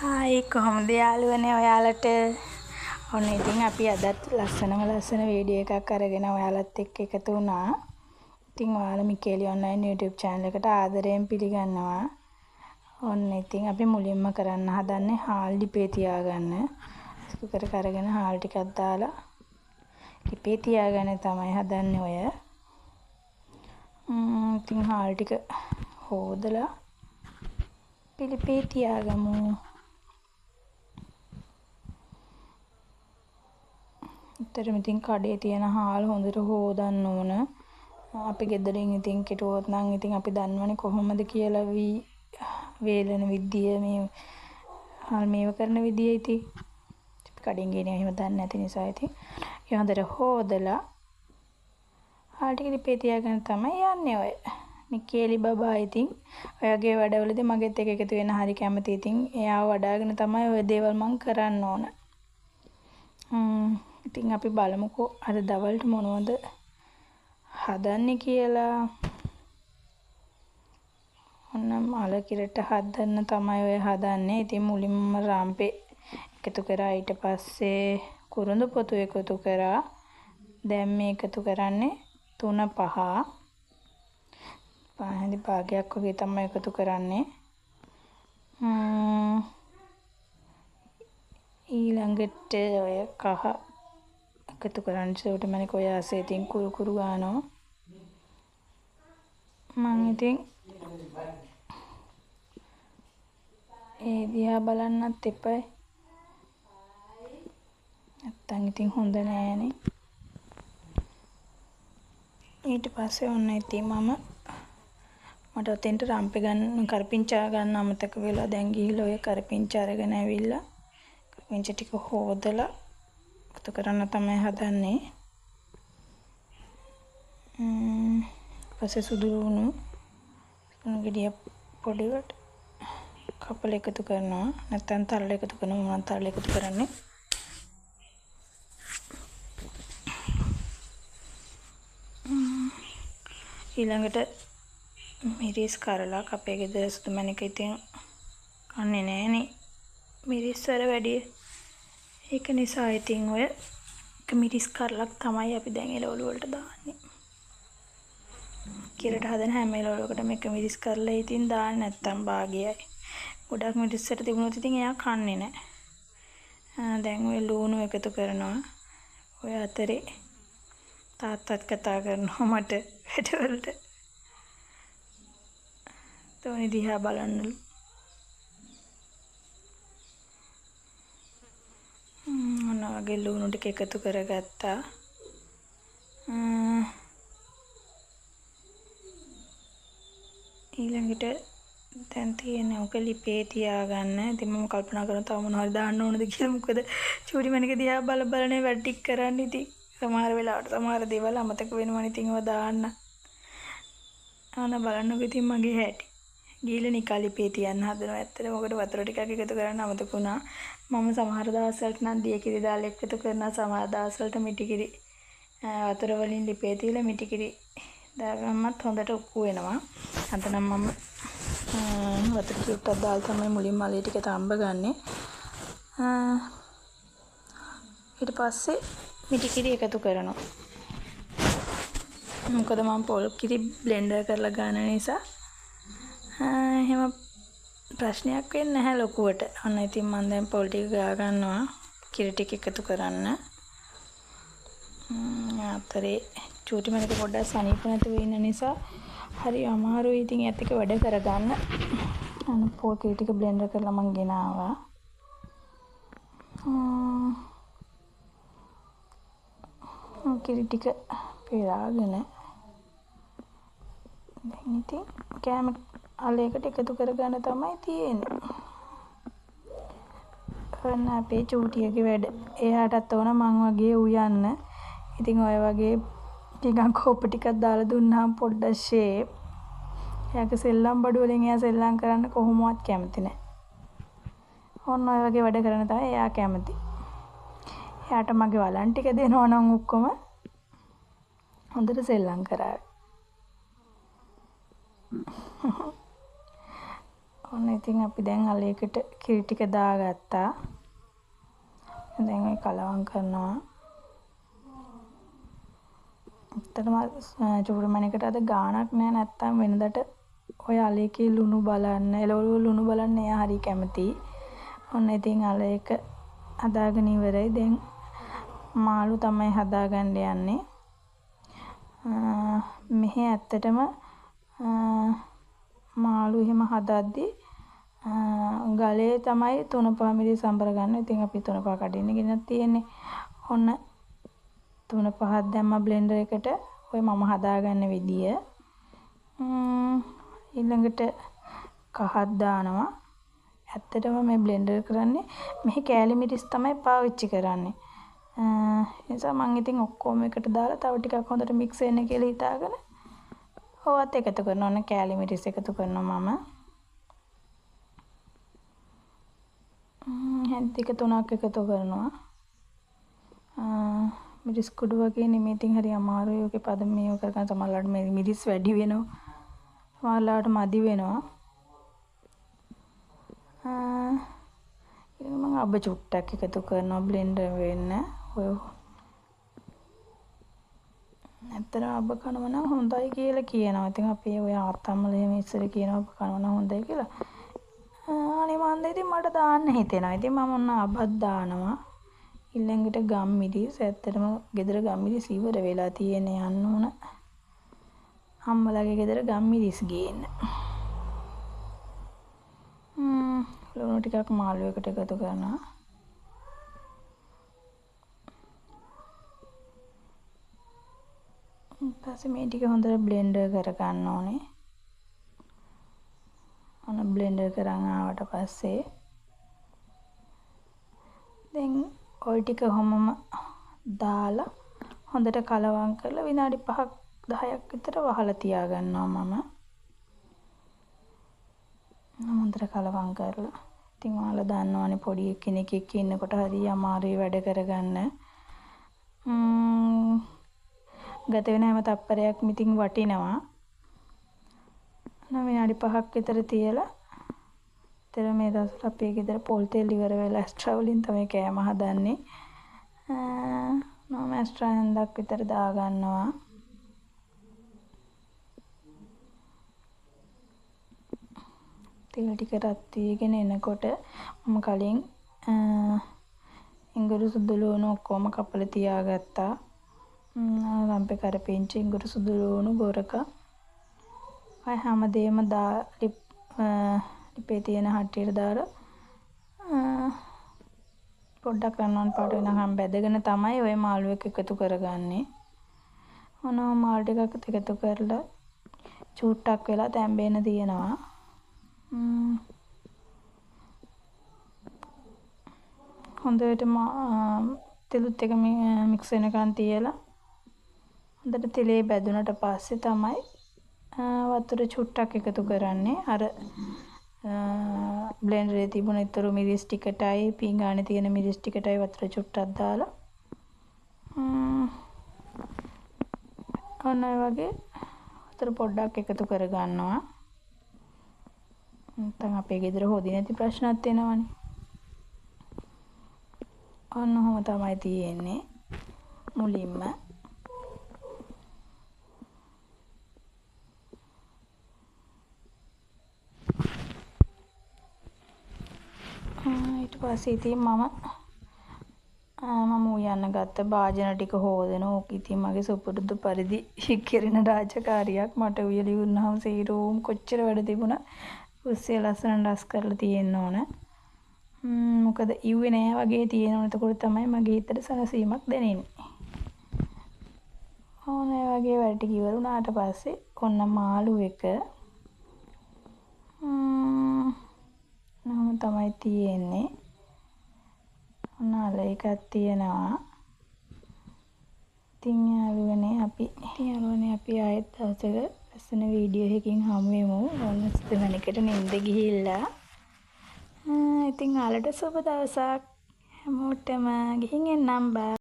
Hi කොහොමද යාළුවනේ ඔයාලට? ඔන්න ඉතින් අපි අදත් ලස්සන වීඩියෝ එකක් අරගෙන ඔයාලත් එක්ක එකතු වුණා. ඉතින් ඔයාලා මිකේලි ඔන්ලයින් YouTube channel එකට ආදරයෙන් පිළිගන්නවා. ඔන්න ඉතින් අපි මුලින්ම කරන්න හදන්නේ හාල් ලිපේ තියාගන්න. කුකර් එක අරගෙන හාල් ටිකක් දාලා ලිපේ තියාගන්න තමයි හදන්නේ ඔය. ඉතින් හාල් ටික හොදලා ලිපේ තියාගමු. ඇත්තටම ඉතින් කඩේ තියෙන හාල් හොඳට හොදන්න ඕන. අපි ගෙදරින් ඉතින් කෙටුවොත් නම් ඉතින් අපි දන්නවනේ කොහොමද කියලා වේලන විදිය මේ හාල් මේව කරන විදිය ඉතින් අපි කඩෙන් ගෙන එහෙම දන්නේ නැති නිසා ඉතින් ඒ හොඳට හොදලා හාල් ටික ලිපේ තියාගෙන තමයි යන්නේ ඔය. මිකේලි බබා ඉතින් ඔයගේ වැඩවලදී මගෙත් එක එකතු වෙන හරි කැමති. ඉතින් එයාව වඩාගෙන තමයි ඔය දේවල් මම කරන්න ඕන. ඉතින් අපි බලමුකෝ අද දවල්ට මොනවද හදන්නේ කියලා. ඔන්න මල කිරට හදන්න තමයි ඔය හදන්නේ. ඉතින් මුලින්ම රාම්පේ එකතු කරා, ඊට පස්සේ කුරුඳු පොතු එකතු කරා. දැන් මේ එකතු කරන්නේ 3-5 පහෙන්දි භාගයක් වගේ තමයි එකතු කරන්නේ. ඊළඟට ඔය කහ එකතු කරන්න ඒකට මම කොය ආසේ ඉතින් කුරු ගන්නවා. මම ඉතින් ඒ දිහා බලන්නත් එපා. නැත්තම් ඉතින් හොඳ නෑනේ. ඊට පස්සේ ඔන්න ඉතින් මට ඔතෙන්ට රම්පේ ගන්න කරපිංචා ගන්න අමතක වෙලා දැන් ගිහිල්ලා ඔය කරපිංචා අරගෙන ඇවිල්ලා කරපිංචා ටික හොදලා එකතු කරන්න තමයි හදන්නේ. පස්සේ සුදු ලුණු ගෙඩිය පොඩිවට කපලා එකතු කරනවා. නැත්නම් තරල එකතු කරනවා. මම තරල එකතු කරන්නේ. ඊළඟට මිරිස් කරලා අපේ ගෙදර සුදු මැණික ඉතින් කන්නේ නෑනේ මිරිස් වල වැඩි. ඒක නිසා ඉතින් ඔය මිරිස් කරලක් තමයි අපි දැන් එළවලු වලට දාන්නේ. කිරට හදන හැම එළවලුවකටම එක මිරිස් කරලා ඉතින් දාන්න නැත්තම් භාගයයි. ගොඩක් මිරිස් වලට තිබුණොත් ඉතින් එයා කන්නේ නෑ. දැන් ඔය ලුණු එකතු කරනවා. ඔය අතරේ තාත්තත් කතා කරනවා මට වැඩවලට. තෝනි දිහා බලන්නලු. ඔන්නවගේ ලුණු ටික එකතු කරගත්තා. ඊළඟට දැන් තියෙන්නේ ඔක ලිපේ තියාගන්න. ඉතින් මම කල්පනා කරනවා තව මොනවද දාන්න ඕනද කියලා. මොකද චූටි මණික දිහා බලනේ වැඩ ටික කරන්න. ඉතින් සමහර වෙලාවට සමහර දේවල් අමතක වෙනවා. ඉතින් ඒවා දාන්න. බලන්නකෝ ඉතින් මගේ හැටි. ගිහලා නිකන් ලිපේ තියන්න හදනවා. ඇත්තට මොකද වතුර ටිකක් එකතු කරන්න අමතක වුණා. මම සමහර දවස්වලට නම් දිය කිරි දාලා එකතු කරනවා. සමහර දවස්වලට මිටි කිරි වතුර වලින් ලිපේ තියලා මිටි කිරි දාගන්නත් හොඳට උක්කු වෙනවා. අද නම් මම වතුර ටිකක් දාලා තමයි මුලින්ම මලේ ටික තඹ ගන්නෙ. ඊට පස්සේ මිටි කිරි එකතු කරනවා. මොකද මම පොල් කිරි බ්ලෙන්ඩර් කරලා ගන්න නිසා එහෙම ප්‍රශ්නයක් වෙන්නේ නැහැ ලොකුවට. අන්න ඉතින් මම දැන් පොල් ටික ගා ගන්නවා කිරි ටික එකතු කරන්න. අතරේ චූටි මණික පොඩ්ඩක් සනීප නැතුව ඉන්න නිසා හරි අමාරුයි ඉතින් ඒත් එක වැඩ කරගන්න. පොල් කිරි ටික බ්ලෙන්ඩර් කරලා මම ගෙනාවා. කිරි ටික පෙරාගෙන දැන් ඉතින් කෑම අලයකට එකතු කරගන්න තමයි තියෙන්නේ. ඔන්න අපේ චූටියගේ වැඩ. එයාටත් ඕන මං වගේ උයන්න. ඉතින් ඔය වගේ ටිකක් කෝප ටිකක් දාලා දුන්නාම පොඩ්ඩක් ෂේප්. එයාගේ සෙල්ලම් බඩු වලින් එයා සෙල්ලම් කරන්න කොහොමවත් කැමති නැහැ. ඔන්න ඔය වගේ වැඩ කරන තමයි එයා කැමති. එයාට මගේ වලන් ටික දෙනවා නම් ඔක්කොම හොඳට සෙල්ලම් කරාවි. ඔන්න ඉතින් අපි දැන් අලයකට කිරි ටික දාගත්තා. දැන් ඔය කලවම් කරනවා. ඇත්තටම චූරමණිකට අද ගාණක් නෑ. නැත්තම් වෙනදට ඔය අලයකේ ලුණු බලන්න, එළවලු ලුණු බලන්න එයා හරි කැමතියි. ඔන්න ඉතින් අලයක හදාගෙන ඉවරයි. දැන් මාළු තමයි හදාගන්න යන්නේ. මෙහි ඇත්තටම මාළු එහෙම හදද්දි ගලේ තමයි 3-5 මිලි සම්බර ගන්න. ඉතින් අපි 3-5 කඩින්න ගෙනත් තියෙන්නේ. ඔන්න 3-5ක් දැම්ම බ්ලෙන්ඩර් එකට. ඔය මම හදාගන්න විදිය. ඊළඟට කහක් දානවා. ඇත්තටම මේ බ්ලෙන්ඩර් කරන්නේ මෙහි කෑලි මිරිස් තමයි පාවිච්චි කරන්නේ. ඒ නිසා මම ඉතින් ඔක්කොම එකට දාලා තව ටිකක් හොඳට මික්ස් වෙන්න කියලා හිතාගෙන ඔවත් එකතු කරනවා. ඔන්න කෑලි මිරිස් එකතු කරනවා මම. හැන් ටික 3ක් එකතු කරනවා. මිරිස් කුඩු වගේ නෙමෙයි. ඉතින් හරි අමාරුයි ඔකේ පද මේව කරගන්න. සමහරවිට මේ මිරිස් වැඩි වෙනවා. සමහරවිට මදි වෙනවා. මම අබ චුට්ටක් එකතු කරනවා බ්ලෙන්ඩර් වෙන්න. ඔය ඇත්තටම අබ කනවා නම් හොඳයි කියලා කියනවා. ඉතින් අපි ඔය ආත්තම්මල එහෙම ඉස්සර කියනවා අබ කනවා නම් හොඳයි කියලා. අනේ මන්ද ඉතින් මට දාන්න හිතෙනවා. ඉතින් මම ඔන්න අබත් දානවා. ඊළඟට ගම්මිරිස්. ඇත්තටම ගෙදර ගම්මිරිස් ඉවර වෙලා තියෙන යන්න ඕන. අම්මලාගේ ගෙදර ගම්මිරිස් ගේන්න. ලුණු ටිකක් මාළු එකට එකතු කරනවා. ඊපස්සේ මේ ටික හොඳට බ්ලෙන්ඩර් කරගන්න ඕනේ. ඔන්න බ්ලෙන්ඩර් කරන් ආවට පස්සේ දැන් ඔය ටික හැමම දාලා හොඳට කලවම් කරලා විනාඩි 5ක් 10ක් විතර වහලා තියාගන්නවා මම. හොඳට කලවම් කරලා. ඉතින් ඔයාලා දන්නවනේ පොඩි කෙනෙක් එක්ක ඉන්නකොට හරි අමාරුයි වැඩ කරගන්න. ගත වෙන හැම තප්පරයක්ම ඉතින් වටිනවා. විනාඩි 5ක් විතර තියලා තර මේ දවස්වල අපේ ගෙදර පොල් තෙල් ඉවර වෙලා එක්ස්ට්‍රා වලින් තමයි කෑම හදන්නේ. මම එක්ස්ට්‍රා හන්දක් විතර දාගන්නවා. තෙල් ටික රත් වීගෙන එනකොට මම කලින් ඉඟුරු සුදු ලුණු ඔක්කොම කපලා තියාගත්තා. රම්පේ කරපිංචි ඉඟුරු සුදු ලුණු ගොරක අය හැමදේම ලිපේ තියෙන හට්ටියට දාලා පොඩ්ඩක් රන්වන් පාට වෙනකම් බැදගෙන තමයි ওই මාළු එක එකතු කරගන්නේ. මොනවා මාළු ටිකක් එකතු කරලා චූට්ටක් වෙලා තැම්බෙන්න තියෙනවා. හොඳට තෙලුත් එක මික්ස් වෙනකන් තියලා හොඳට තෙලේ බැදුනට පස්සේ තමයි වතුර චුට්ටක් එකතු කරන්නේ. අර බ්ලෙන්ඩරේ තිබුණ ඊතර මිරිස් ටිකටයි පීංගානේ තියෙන මිරිස් ටිකටයි වතුර චුට්ටක් දාලා ඔන්න ඔය වගේ වතුර පොඩ්ඩක් එකතු කරගන්නවා. නැත්නම් අපේ ගෙදර හොදි නැති ප්‍රශ්නත් වෙනවනේ. ඔන්න ඔහොම තමයි තියෙන්නේ මුලින්ම. ඊට පස්සේ ඉතින් මම උයන්න ගත්ත භාජන ටික හොදන ඕක ඉතින් මගේ සුපුරුදු පරිදි කෙරෙන රාජකාරියක්. මට උයලි වුණාම සීරෝම් කොච්චර වැඩ තිබුණා උස්සේ ලස්සන රස් කරලා තියෙන්න ඕන. මොකද ඉුවේ නෑ වගේ තියෙනවා. එතකොට තමයි මගේ හිතට සනසීමක් දැනෙන්නේ. ඕනේ වගේ වැඩ ටික ඉවර වුණාට පස්සේ ඔන්න මාළු එක නම තමයි තියෙන්නේ. ඔන්න අල එකක් තියෙනවා. ඉතින් යාළුවනේ අපි ආයෙත් දවසක ලස්සන වීඩියෝ එකකින් හමු වෙමු. ඔන්න සුදුමණිකට නිින්ද ගිහිල්ලා. ඉතින් ආලට සුබ දවසක් හැමෝටම. ගිහින් එන්නම් බා.